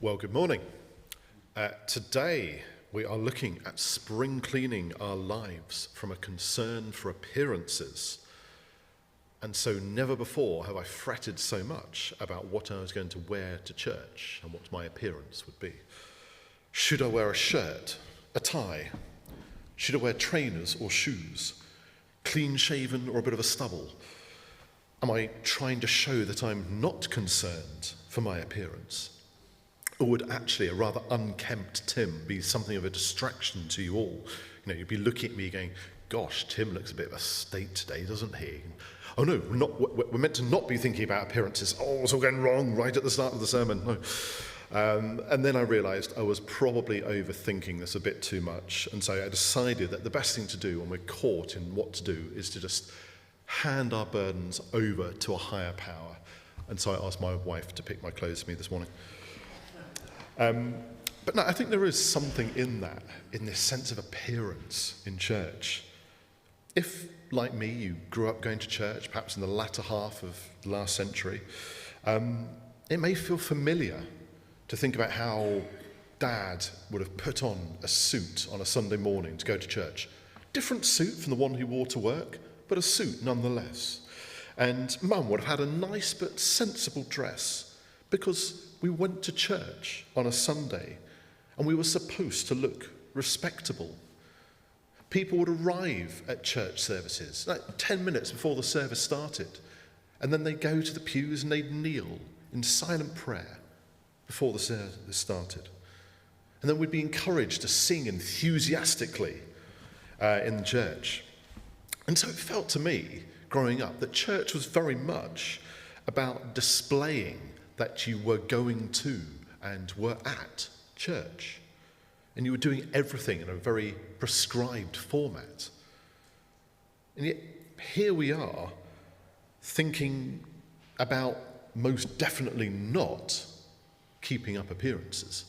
Well, good morning. Today we are looking at spring cleaning our lives from a concern for appearances. And so never before have I fretted so much about what I was going to wear to church and what my appearance would be. Should I wear a shirt, a tie? Should I wear trainers or shoes? Clean shaven or a bit of a stubble? Am I trying to show that I'm not concerned for my appearance? Or would actually a rather unkempt Tim be something of a distraction to you all? You'd be looking at me going, gosh, Tim looks a bit of a state today, doesn't he? Oh no, we're meant to not be thinking about appearances. Oh, it's all going wrong right at the start of the sermon. No. And then I realised I was probably overthinking this a bit too much. And so I decided that the best thing to do when we're caught in what to do is to just hand our burdens over to a higher power. And so I asked my wife to pick my clothes for me this morning. But no, I think there is something in that, in this sense of appearance in church. If, like me, you grew up going to church, perhaps in the latter half of the last century, it may feel familiar to think about how Dad would have put on a suit on a Sunday morning to go to church. Different suit from the one he wore to work, but a suit nonetheless. And Mum would have had a nice but sensible dress because we went to church on a Sunday and we were supposed to look respectable. People would arrive at church services like 10 minutes before the service started, and then they'd go to the pews and they'd kneel in silent prayer before the service started. And then we'd be encouraged to sing enthusiastically in the church. And so it felt to me, growing up, that church was very much about displaying that you were going to and were at church. And you were doing everything in a very prescribed format. And yet, here we are, thinking about most definitely not keeping up appearances.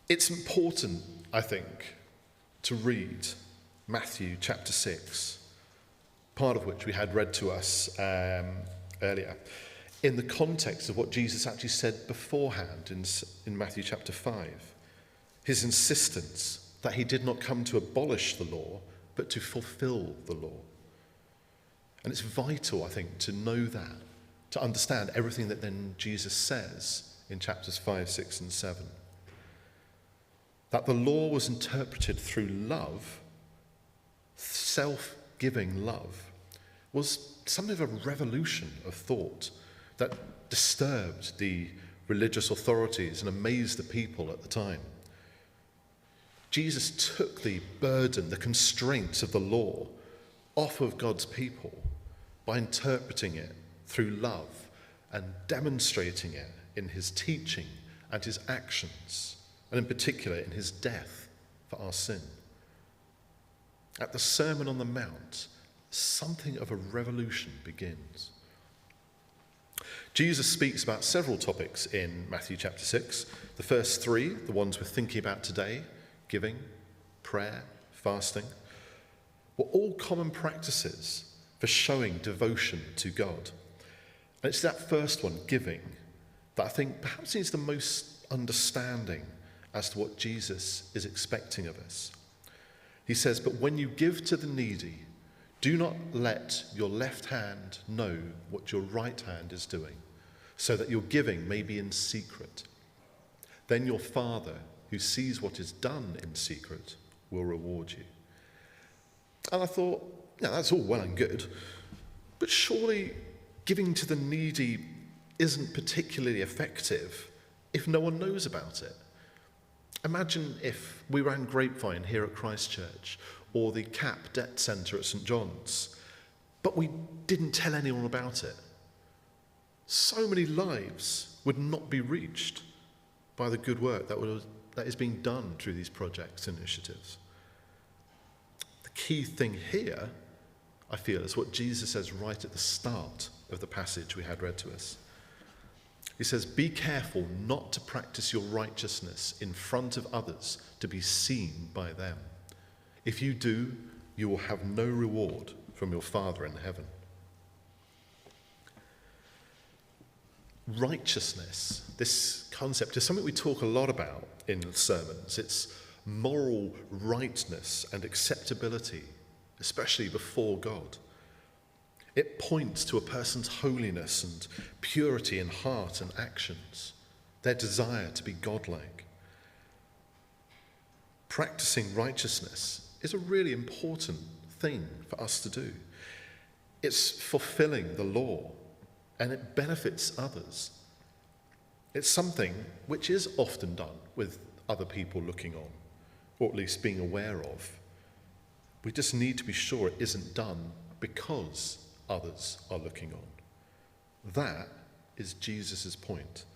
It's important, I think, to read Matthew chapter 6, part of which we had read to us earlier, in the context of what Jesus actually said beforehand in Matthew chapter 5. His insistence that he did not come to abolish the law, but to fulfill the law. And it's vital, I think, to know that, to understand everything that then Jesus says in chapters 5, 6, and 7. That the law was interpreted through love, self-giving love, was something of a revolution of thought that disturbed the religious authorities and amazed the people at the time. Jesus took the burden, the constraints of the law off of God's people by interpreting it through love and demonstrating it in his teaching and his actions, and in particular in his death for our sin. At the Sermon on the Mount, something of a revolution begins. Jesus speaks about several topics in Matthew chapter 6. The first three, the ones we're thinking about today, giving, prayer, fasting, were all common practices for showing devotion to God. And it's that first one, giving, that I think perhaps needs the most understanding as to what Jesus is expecting of us. He says, "But when you give to the needy, do not let your left hand know what your right hand is doing, so that your giving may be in secret. Then your Father, who sees what is done in secret, will reward you." And I thought, yeah, that's all well and good, but surely giving to the needy isn't particularly effective if no one knows about it. Imagine if we ran Grapevine here at Christchurch, or the CAP Debt Centre at St John's, but we didn't tell anyone about it. So many lives would not be reached by the good work that is being done through these projects and initiatives. The key thing here, I feel, is what Jesus says right at the start of the passage we had read to us. He says, "Be careful not to practice your righteousness in front of others to be seen by them. If you do, you will have no reward from your Father in heaven." Righteousness, this concept, is something we talk a lot about in sermons. It's moral rightness and acceptability, especially before God. It points to a person's holiness and purity in heart and actions, their desire to be godlike. Practicing righteousness is a really important thing for us to do. It's fulfilling the law, and it benefits others. It's something which is often done with other people looking on, or at least being aware of. We just need to be sure it isn't done because others are looking on. That is Jesus' point.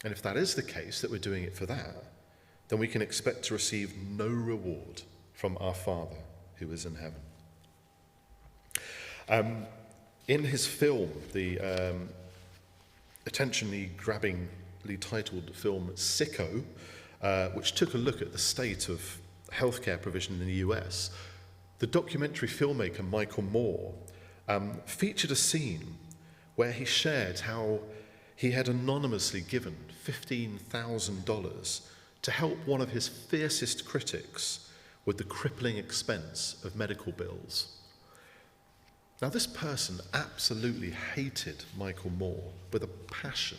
And if that is the case, that we're doing it for that, then we can expect to receive no reward from our Father who is in heaven. In his film, the attention-grabbingly titled film Sicko, which took a look at the state of healthcare provision in the US, the documentary filmmaker Michael Moore featured a scene where he shared how he had anonymously given $15,000 to help one of his fiercest critics with the crippling expense of medical bills. Now, this person absolutely hated Michael Moore with a passion.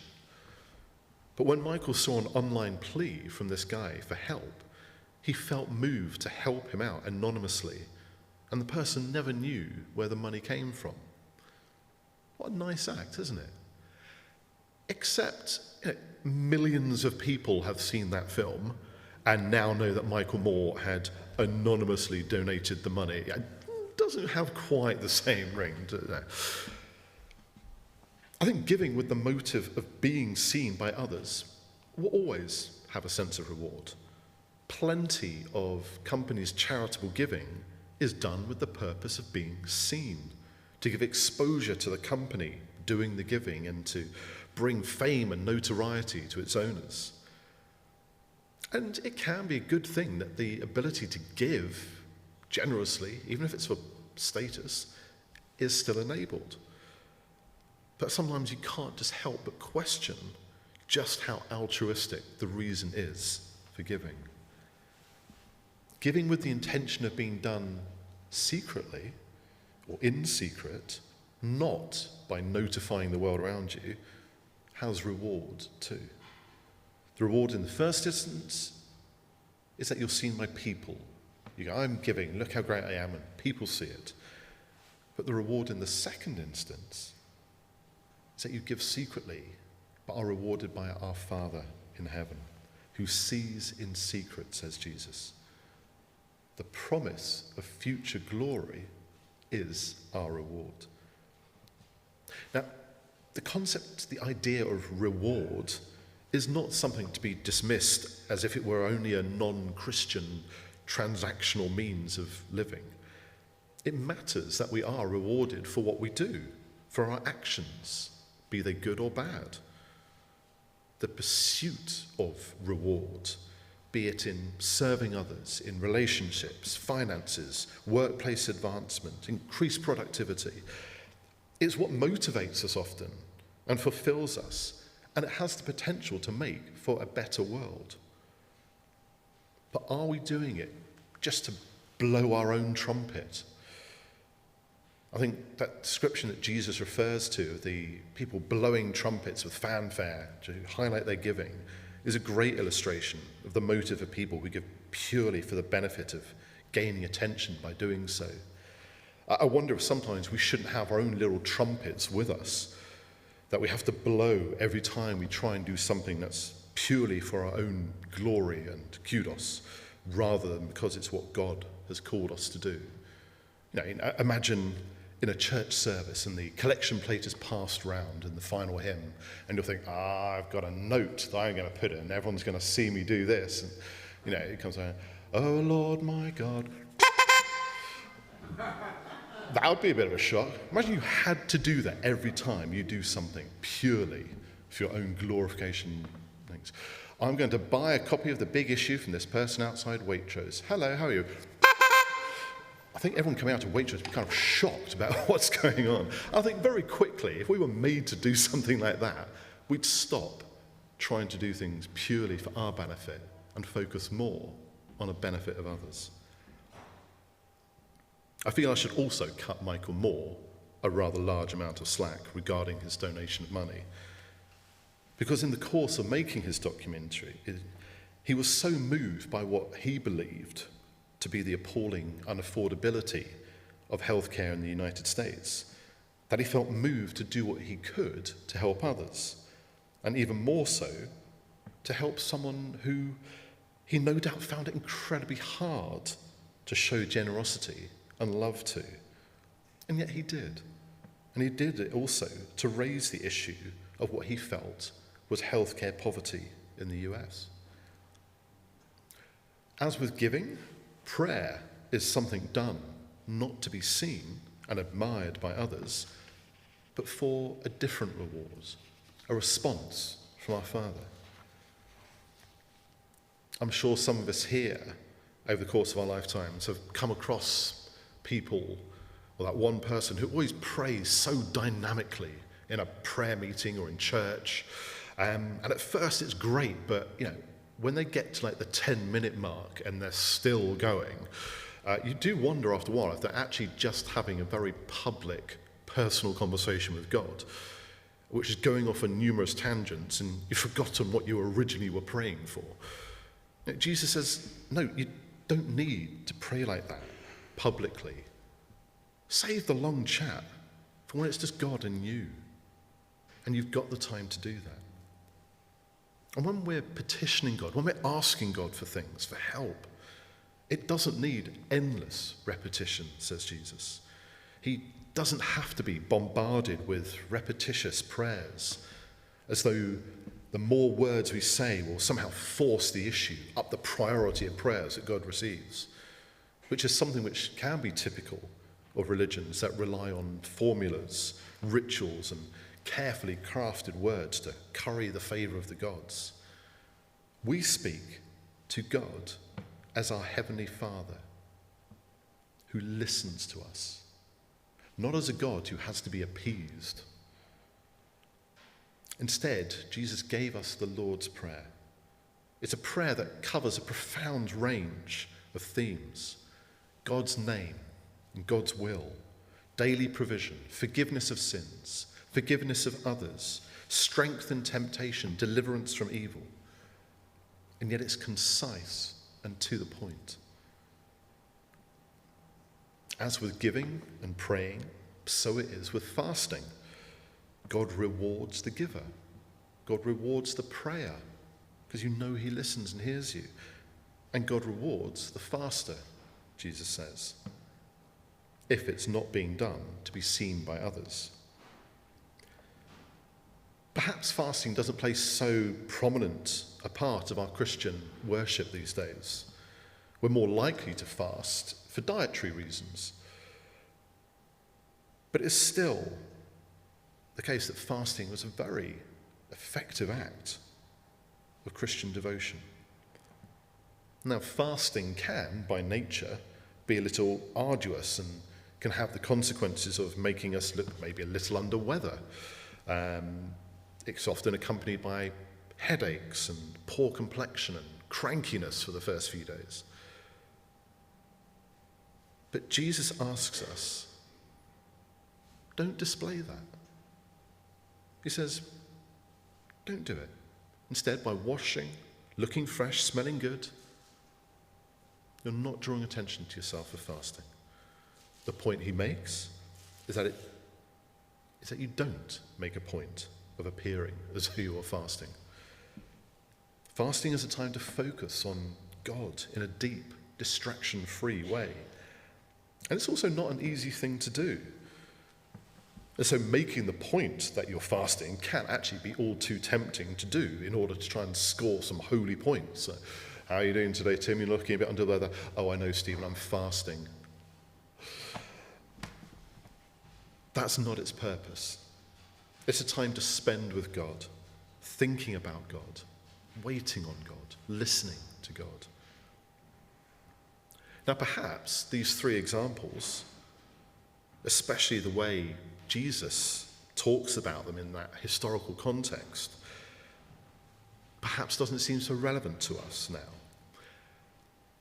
But when Michael saw an online plea from this guy for help, he felt moved to help him out anonymously, and the person never knew where the money came from. What a nice act, isn't it? Except, millions of people have seen that film and now know that Michael Moore had anonymously donated the money. It doesn't have quite the same ring, does it? I think giving with the motive of being seen by others will always have a sense of reward. Plenty of companies' charitable giving is done with the purpose of being seen, to give exposure to the company doing the giving and to bring fame and notoriety to its owners. And it can be a good thing that the ability to give generously, even if it's for status, is still enabled. But sometimes you can't just help but question just how altruistic the reason is for giving. Giving with the intention of being done secretly or in secret, not by notifying the world around you, has reward too. The reward in the first instance is that you're seen by people. You go, I'm giving, look how great I am, and people see it. But the reward in the second instance is that you give secretly, but are rewarded by our Father in heaven, who sees in secret, says Jesus. The promise of future glory is our reward. Now, the concept, the idea of reward is not something to be dismissed as if it were only a non-Christian transactional means of living. It matters that we are rewarded for what we do, for our actions, be they good or bad. The pursuit of reward, be it in serving others, in relationships, finances, workplace advancement, increased productivity, is what motivates us often and fulfills us, and it has the potential to make for a better world. But are we doing it just to blow our own trumpet? I think that description that Jesus refers to, the people blowing trumpets with fanfare to highlight their giving, is a great illustration of the motive of people who give purely for the benefit of gaining attention by doing so. I wonder if sometimes we shouldn't have our own little trumpets with us, that we have to blow every time we try and do something that's purely for our own glory and kudos, rather than because it's what God has called us to do. Imagine in a church service and the collection plate is passed round in the final hymn, and you'll think, I've got a note that I'm going to put in, everyone's going to see me do this. And, it comes around, oh Lord my God. That would be a bit of a shock. Imagine you had to do that every time you do something purely for your own glorification things. I'm going to buy a copy of the big issue from this person outside Waitrose. Hello, how are you? I think everyone coming out to Waitrose would be kind of shocked about what's going on. I think very quickly, if we were made to do something like that, we'd stop trying to do things purely for our benefit and focus more on the benefit of others. I feel I should also cut Michael Moore a rather large amount of slack regarding his donation of money, because in the course of making his documentary, he was so moved by what he believed to be the appalling unaffordability of healthcare in the United States that he felt moved to do what he could to help others, and even more so, to help someone who he no doubt found it incredibly hard to show generosity and love to. And yet he did. And he did it also to raise the issue of what he felt was healthcare poverty in the US. As with giving, prayer is something done not to be seen and admired by others, but for a different reward, a response from our Father. I'm sure some of us here, over the course of our lifetimes, have come across people, or that one person who always prays so dynamically in a prayer meeting or in church. And at first it's great, but when they get to like the 10-minute mark and they're still going, you do wonder after a while if they're actually just having a very public, personal conversation with God, which is going off on numerous tangents, and you've forgotten what you originally were praying for. Jesus says, no, you don't need to pray like that publicly. Save the long chat for when it's just God and you, and you've got the time to do that. And when we're petitioning God, when we're asking God for things, for help, it doesn't need endless repetition, says Jesus. He doesn't have to be bombarded with repetitious prayers, as though the more words we say will somehow force the issue up the priority of prayers that God receives, which is something which can be typical of religions that rely on formulas, rituals, and carefully crafted words to curry the favour of the gods. We speak to God as our Heavenly Father, who listens to us, not as a God who has to be appeased. Instead, Jesus gave us the Lord's Prayer. It's a prayer that covers a profound range of themes: God's name and God's will, daily provision, forgiveness of sins, forgiveness of others, strength in temptation, deliverance from evil. And yet it's concise and to the point. As with giving and praying, so it is with fasting. God rewards the giver. God rewards the prayer, because you know he listens and hears you. And God rewards the faster, Jesus says, if it's not being done to be seen by others. Perhaps fasting doesn't play so prominent a part of our Christian worship these days. We're more likely to fast for dietary reasons. But it's still the case that fasting was a very effective act of Christian devotion. Now, fasting can, by nature, be a little arduous and can have the consequences of making us look maybe a little under weather. It's often accompanied by headaches and poor complexion and crankiness for the first few days. But Jesus asks us, don't display that. He says, don't do it. Instead, by washing, looking fresh, smelling good, you're not drawing attention to yourself for fasting. The point he makes is that you don't make a point of appearing as though you are fasting. Fasting is a time to focus on God in a deep, distraction-free way. And it's also not an easy thing to do. And so making the point that you're fasting can actually be all too tempting to do in order to try and score some holy points. How are you doing today, Tim? You're looking a bit under the weather. Oh, I know, Stephen, I'm fasting. That's not its purpose. It's a time to spend with God, thinking about God, waiting on God, listening to God. Now, perhaps these three examples, especially the way Jesus talks about them in that historical context, perhaps doesn't seem so relevant to us now.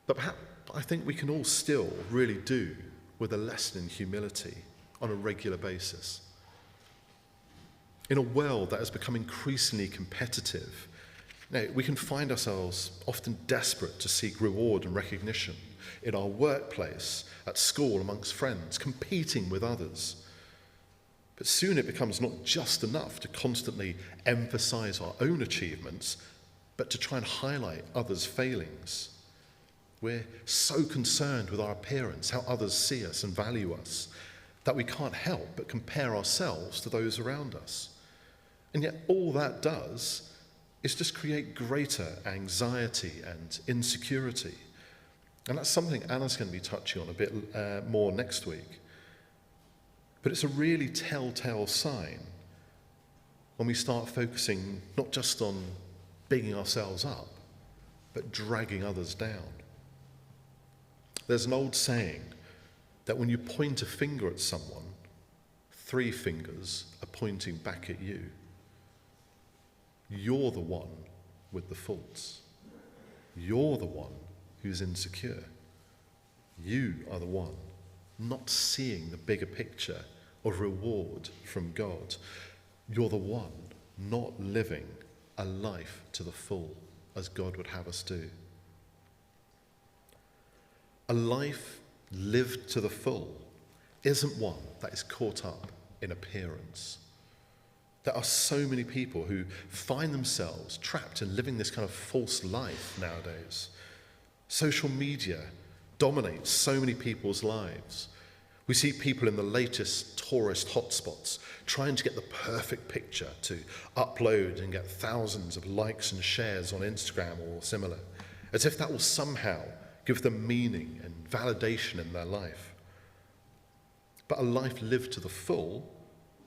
But perhaps I think we can all still really do with a lesson in humility on a regular basis. In a world that has become increasingly competitive, we can find ourselves often desperate to seek reward and recognition in our workplace, at school, amongst friends, competing with others. But soon it becomes not just enough to constantly emphasize our own achievements, but to try and highlight others' failings. We're so concerned with our appearance, how others see us and value us, that we can't help but compare ourselves to those around us. And yet all that does is just create greater anxiety and insecurity. And that's something Anna's going to be touching on a bit more next week. But it's a really telltale sign when we start focusing not just on bigging ourselves up, but dragging others down. There's an old saying that when you point a finger at someone, 3 fingers are pointing back at you. You're the one with the faults. You're the one who's insecure. You are the one not seeing the bigger picture of reward from God. You're the one not living a life to the full as God would have us do. A life lived to the full isn't one that is caught up in appearance. There are so many people who find themselves trapped in living this kind of false life nowadays. Social media dominates so many people's lives. We see people in the latest tourist hotspots trying to get the perfect picture to upload and get thousands of likes and shares on Instagram or similar, as if that will somehow give them meaning and validation in their life. But a life lived to the full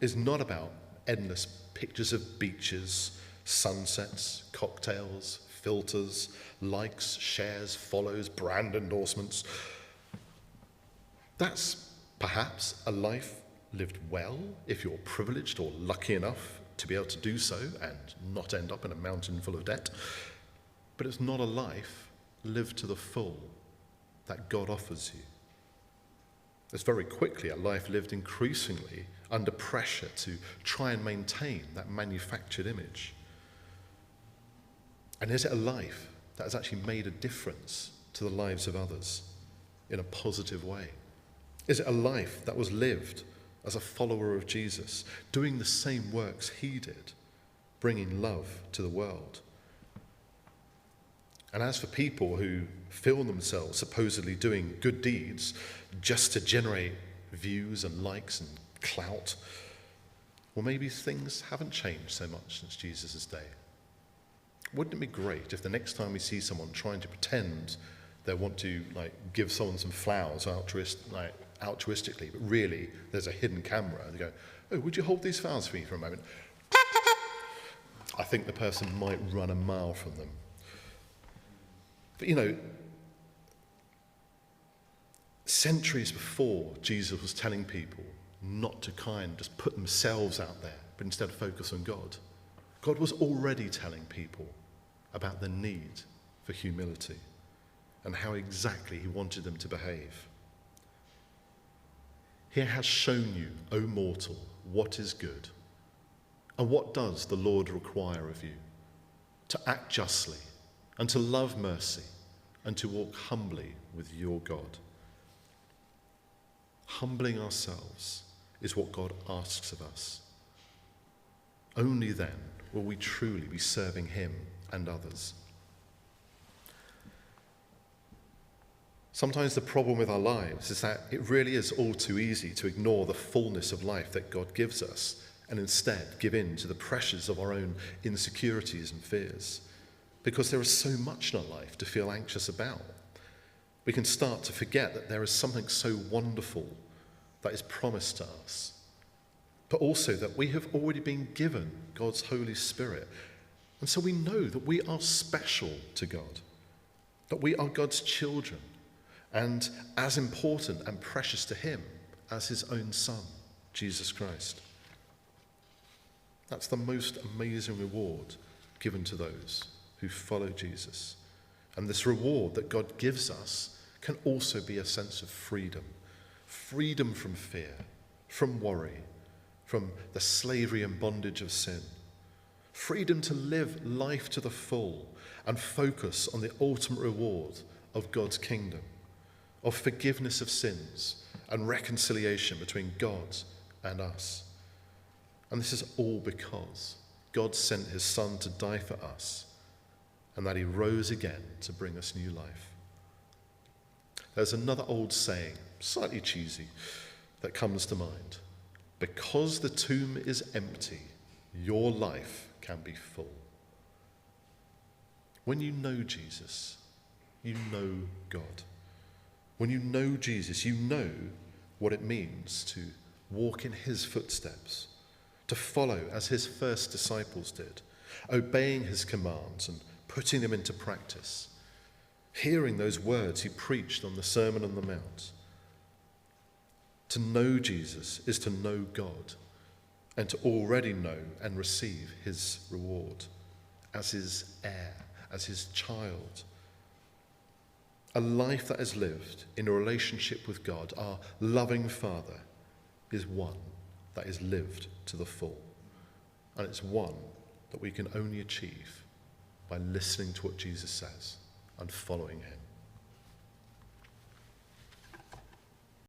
is not about endless pictures of beaches, sunsets, cocktails, filters, likes, shares, follows, brand endorsements. That's perhaps a life lived well if you're privileged or lucky enough to be able to do so and not end up in a mountain full of debt. But it's not a life lived to the full that God offers you. It's very quickly a life lived increasingly under pressure to try and maintain that manufactured image. And is it a life that has actually made a difference to the lives of others in a positive way? Is it a life that was lived as a follower of Jesus, doing the same works he did, bringing love to the world? And as for people who feel themselves supposedly doing good deeds just to generate views and likes and clout, well, maybe things haven't changed so much since Jesus' day. Wouldn't it be great if the next time we see someone trying to pretend they want to give someone some flowers altruistically, but really there's a hidden camera, and they go, "Oh, would you hold these flowers for me for a moment?" I think the person might run a mile from them. But centuries before Jesus was telling people not to just put themselves out there, but instead focus on God, God was already telling people about the need for humility and how exactly he wanted them to behave. He has shown you, O mortal, what is good. And what does the Lord require of you? To act justly, and to love mercy, and to walk humbly with your God. Humbling ourselves is what God asks of us. Only then will we truly be serving him and others. Sometimes the problem with our lives is that it really is all too easy to ignore the fullness of life that God gives us and instead give in to the pressures of our own insecurities and fears, because there is so much in our life to feel anxious about. We can start to forget that there is something so wonderful that is promised to us, but also that we have already been given God's Holy Spirit. And so we know that we are special to God, that we are God's children, and as important and precious to him as his own Son, Jesus Christ. That's the most amazing reward given to those who follow Jesus. And this reward that God gives us can also be a sense of freedom. Freedom from fear, from worry, from the slavery and bondage of sin. Freedom to live life to the full and focus on the ultimate reward of God's kingdom, of forgiveness of sins and reconciliation between God and us. And this is all because God sent his Son to die for us and that he rose again to bring us new life. There's another old saying, slightly cheesy, that comes to mind. Because the tomb is empty, your life can be full. When you know Jesus, you know God. When you know Jesus, you know what it means to walk in his footsteps, to follow as his first disciples did, obeying his commands and putting them into practice, hearing those words he preached on the Sermon on the Mount. To know Jesus is to know God and to already know and receive his reward as his heir, as his child. A life that is lived in a relationship with God, our loving Father, is one that is lived to the full. And it's one that we can only achieve by listening to what Jesus says and following him.